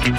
Ovo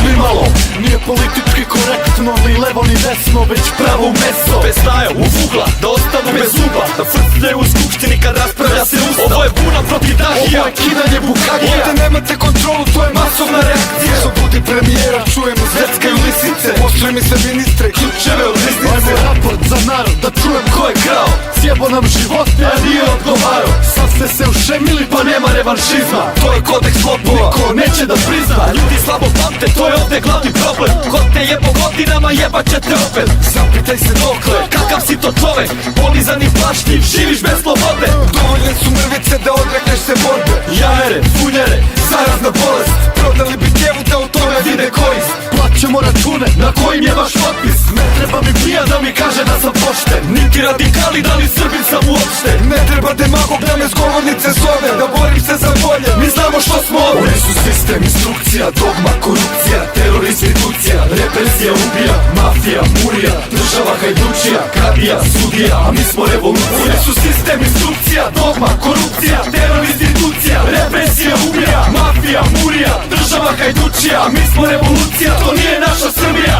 nimalo nije politički korektno, ni levo ni desno, već pravo meso. Bez staja u ugla, da ostanu bez zuba, da frcljaju u skupštini kad raspravlja se ustav. Ovo je buna protiv dahija, ovo je kidanje bukagija. Ovdje nemate kontrolu, to je masovna reakcija. Slobodi premijera, čujemo zveckaju lisice. Pošle mi se ministre, ključeve od listnice. Ajmo raport za narod, da čujem ko je krao. Sjebo nam živote, a nije odgovarao. Sad ste se ušemili, pa nema revanšizma. To je kodeks lopova, niko neće da prizna. Ljudi slabo pamte, to je ovdje glavni problem. Ko te jebo godinama, jebat će te opet. Zapitaj se dokle, kakav si to čovek, polizan i plašljiv, živiš bez slobode. Dovoljne su mrvice da odrekneš se borbe. Jajere, funjere, zarazna bolest. Prodali bi kevu da u tome vide korist. Plaćemo račune, na kojim je vaš potpis. Ne treba mi pija da mi kaže da sam pošten. Niti radikali, da li Srbin sam uopšte. Ne treba demagog da me s govornice zove. Da borim se za bolje, mi znamo što smo ovdje. Oni su sistem, instrukcija, dogma, korupcija, teror, institucija, represija, ubija, mafija, murija, država hajdučija, kadija, sudija, a mi smo revolucija. Oni su sistem, instrukcija, dogma, korupcija, teror, institucija, represija, ubija, mafija, murija, država hajdučija, a mi smo revolucija, to nije naša Srbija.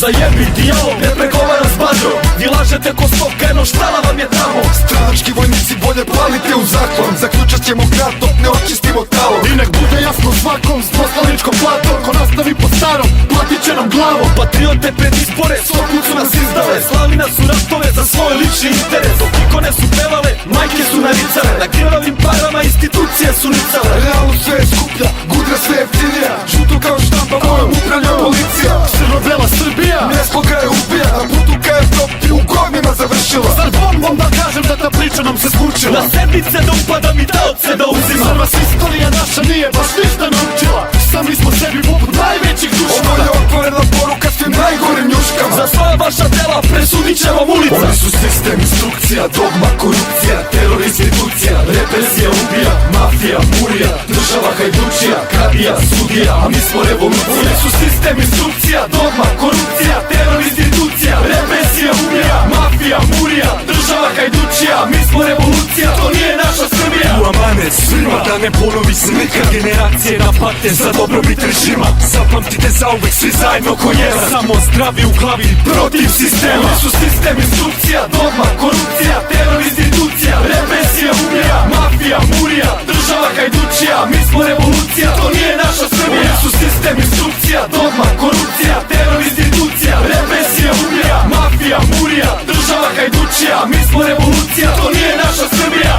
Zajebi dijalog, ne pregovara s bađom. Vi lažete ko stoka, eno štala vam je tamo. Stranački vojnici bolje palite u zaklon. Zaključat ćemo grad dok ne očistimo talo. I nek bude jasno svakom s dvostraničkom platom. Ko nastavi po starom, platit će nam glavom. Patriote pred izbore, svakut su nas izdale. Slali nas u ratove za svoj lični interes. Dok ikone su pevale, majke su naricale. Na krvavim parama institucije su nicale. Realno sve je skuplja, gudra sve jeftinija. Žuto kao štampa, mojom upravlja policija. Crno-bela Srbija, nesloga je ubija. Na putu ka Evropi u govnima završila. Zar bombom da kažem da ta priča nam se skučila. Na sednice da upadam i taoce da uzimam. Zar vas istorija naša nije baš ništa naučila. Sami smo sebi poput najvećih dušmana. Ovo je otvorena poruka svim najgorim njuškama. Za svoja vaša dela presudit će vam ulica. Oni su sistem, instrukcija, dogma, korupcija, teror, institucija, represija, ubija, mafija, murija, država hajdučija, kadija, sudija, a mi smo revolucija. Oni su sistem, instrukcija, dogma, korupcija, teror, institucija, represija, ubija, mafija, murija, država hajdučija, a mi smo revolucija, to nije naša Srbija. U amanet svima, da ne ponovi se nikad. Generacije na pate za dobrobit režima. Zapamtite zauvek svi zajedno ko jedan. Samo zdravi u glavi protiv sistema. Oni su sistem, instrukcija, dogma, korupcija, teror, institucija, represija, ubija, mafija, murija, država hajdučija, a mi smo revolucija, to nije naša Srbija. Oni su sistem, instrukcija, dogma, korupcija, teror, institucija, represija, ubija, mafija, murija, država hajdučija, a mi smo revolucija, to nije naša Srbija.